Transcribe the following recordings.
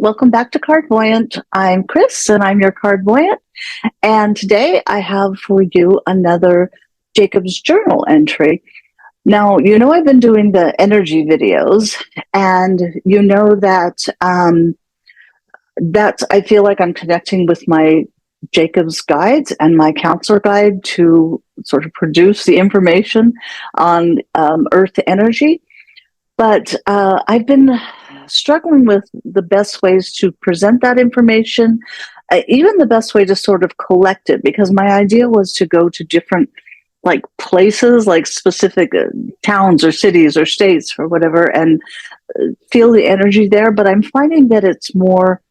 welcome back to Cardvoyant. I'm Chris, and I'm your Cardvoyant. And today I have for you another Jacob's Journal entry. Now, you know I've been doing the energy videos, and you know that I feel like I'm connecting with my Jacob's guides and my counselor guide to sort of produce the information on Earth energy. But I've been struggling with the best ways to present that information, even the best way to sort of collect it, because my idea was to go to different places, like specific towns or cities or states or whatever, and feel the energy there. But I'm finding that it's more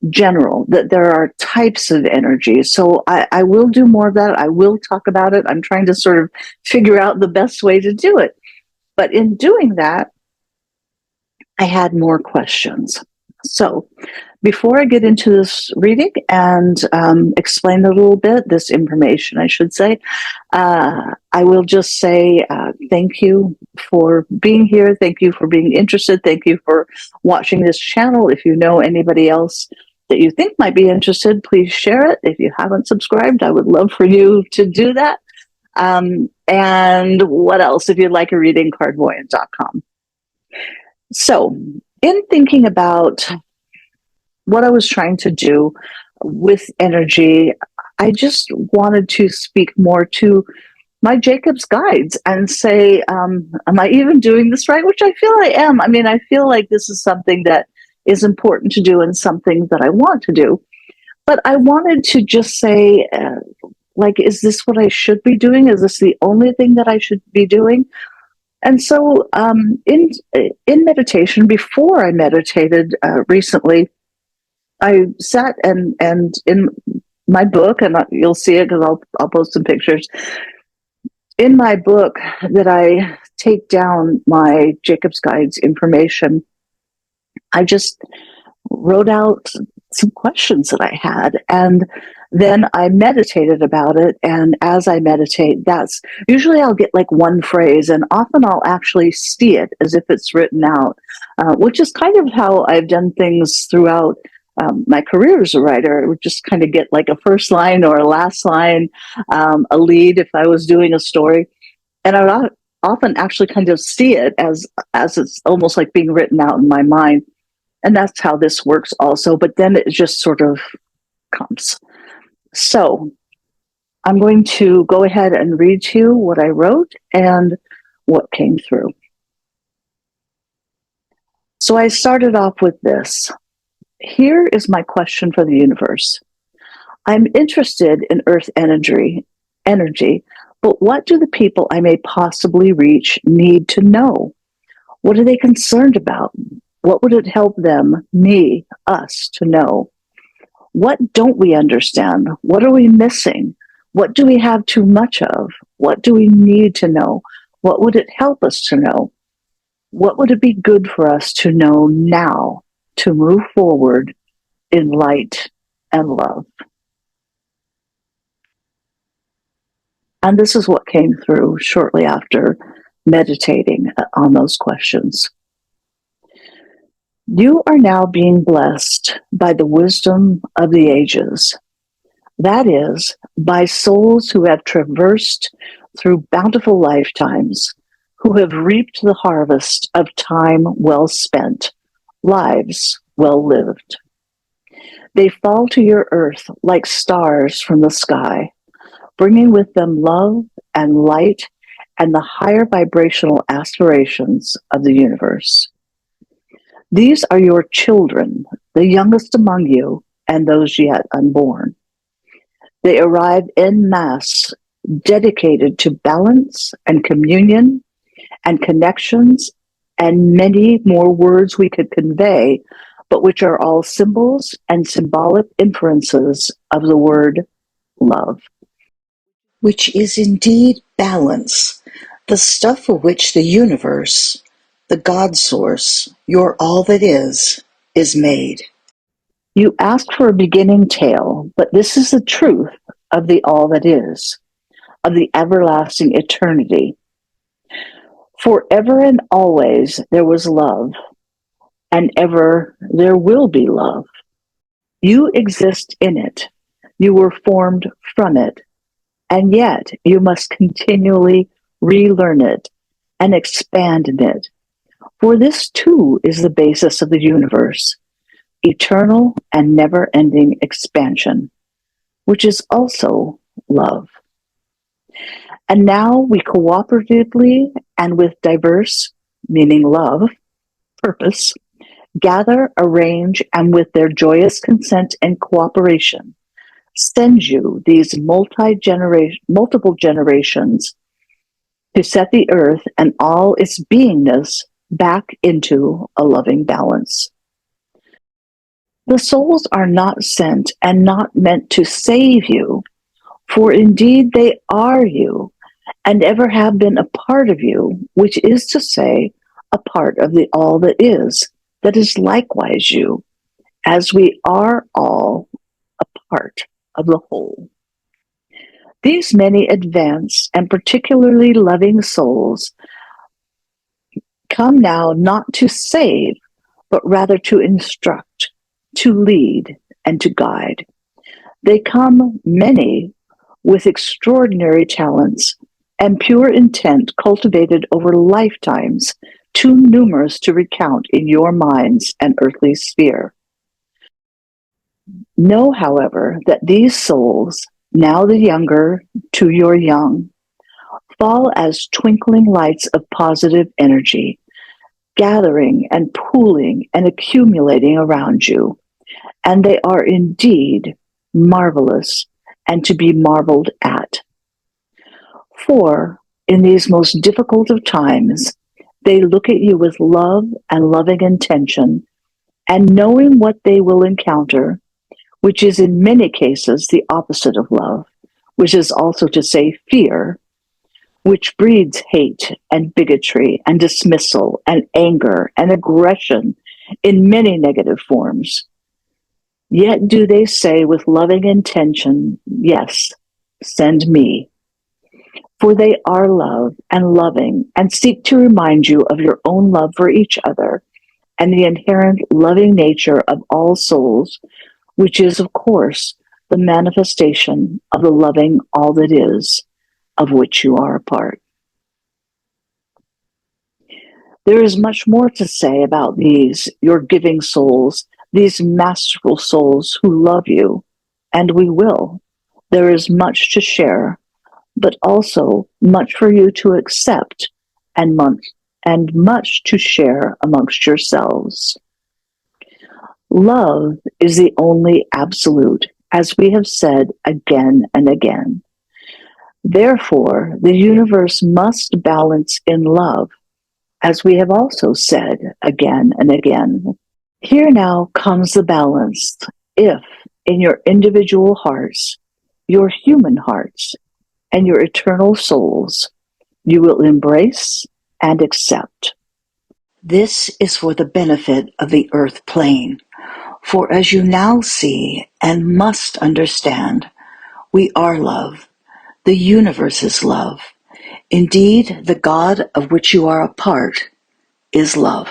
general, that there are types of energy. So I will do more of that. I will talk about it. I'm trying to sort of figure out the best way to do it. But in doing that, I had more questions. So before I get into this reading and explain a little bit, this information, I should say, I will just say thank you for being here. Thank you for being interested. Thank you for watching this channel. If you know anybody else that you think might be interested, please share it. If you haven't subscribed, I would love for you to do that. And what else? If you'd like a reading, cardvoyant.com. So, in thinking about what I was trying to do with energy, I just wanted to speak more to my Jacob's guides and say, am I even doing this right? Which I feel I am. I mean, I feel like this is something that is important to do and something that I want to do. But I wanted to just say, is this what I should be doing? Is this the only thing that I should be doing? And so in meditation, before I meditated recently, I sat and in my book, and you'll see it because I'll post some pictures. In my book that I take down my Jacob's Guides information, I just wrote out some questions that I had, and then I meditated about it. And as I meditate, that's usually I'll get like one phrase, and often I'll actually see it as if it's written out, which is kind of how I've done things throughout my career as a writer. I would just kind of get like a first line or a last line, a lead if I was doing a story, and I would often actually kind of see it as it's almost like being written out in my mind. And that's how this works also, but then it just sort of comes. So I'm going to go ahead and read to you what I wrote and what came through. So I started off with this. Here is my question for the universe. I'm interested in Earth energy, but what do the people I may possibly reach need to know? What are they concerned about? What would it help them, me, us, to know? What don't we understand? What are we missing? What do we have too much of? What do we need to know? What would it help us to know? What would it be good for us to know now to move forward in light and love? And this is what came through shortly after meditating on those questions. You are now being blessed by the wisdom of the ages. That is, by souls who have traversed through bountiful lifetimes, who have reaped the harvest of time well spent, lives well lived. They fall to your earth like stars from the sky, bringing with them love and light and the higher vibrational aspirations of the universe. These are your children, the youngest among you, and those yet unborn. They arrive en masse, dedicated to balance and communion and connections and many more words we could convey, but which are all symbols and symbolic inferences of the word love, which is indeed balance, the stuff for which the universe, the God source, your all that is made. You ask for a beginning tale, but this is the truth of the all that is, of the everlasting eternity. Forever and always there was love, and ever there will be love. You exist in it. You were formed from it, and yet you must continually relearn it and expand in it. For this too is the basis of the universe, eternal and never ending expansion, which is also love. And now we cooperatively and with diverse, meaning love, purpose, gather, arrange, and with their joyous consent and cooperation, send you these multiple generations to set the earth and all its beingness back into a loving balance. The souls are not sent and not meant to save you, for indeed they are you, and ever have been a part of you, which is to say, a part of the all that is likewise you, as we are all a part of the whole. These many advanced and particularly loving souls come now not to save, but rather to instruct, to lead, and to guide. They come, many, with extraordinary talents and pure intent cultivated over lifetimes, too numerous to recount in your minds and earthly sphere. Know, however, that these souls, now the younger to your young, fall as twinkling lights of positive energy, gathering and pooling and accumulating around you. And they are indeed marvelous and to be marveled at. For in these most difficult of times, they look at you with love and loving intention, and knowing what they will encounter, which is in many cases the opposite of love, which is also to say fear, which breeds hate and bigotry and dismissal and anger and aggression in many negative forms. Yet do they say with loving intention, yes, send me. For they are love and loving and seek to remind you of your own love for each other and the inherent loving nature of all souls, which is, of course, the manifestation of the loving all that is, of which you are a part. There is much more to say about these, your giving souls, these masterful souls who love you, and we will. There is much to share, but also much for you to accept and much to share amongst yourselves. Love is the only absolute, as we have said again and again. Therefore, the universe must balance in love, as we have also said again and again. Here now comes the balance. If in your individual hearts, your human hearts, and your eternal souls, you will embrace and accept. This is for the benefit of the earth plane. For as you now see and must understand, we are love. The universe is love. Indeed, the God of which you are a part is love.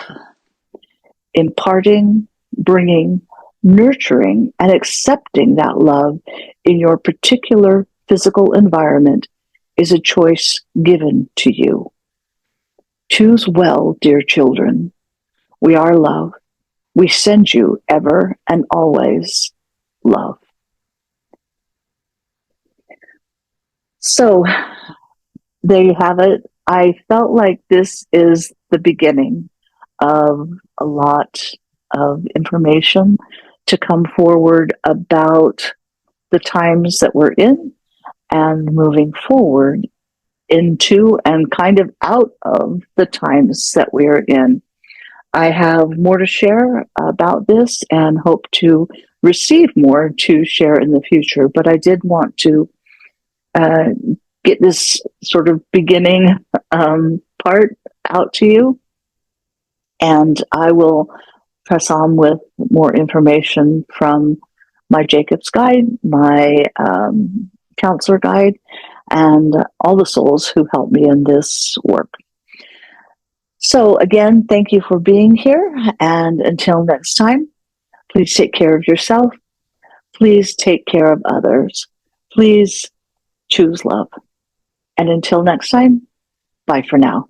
Imparting, bringing, nurturing, and accepting that love in your particular physical environment is a choice given to you. Choose well, dear children. We are love. We send you ever and always love. So, there you have it. I felt like this is the beginning of a lot of information to come forward about the times that we're in and moving forward into and kind of out of the times that we are in. I have more to share about this and hope to receive more to share in the future, but I did want to get this sort of beginning part out to you, and I will press on with more information from my Jacob's Guide, my counselor guide, and all the souls who helped me in this work. So So again, thank you for being here. And until next time, please take care of yourself. Please take care of others. Please choose love. And until next time, bye for now.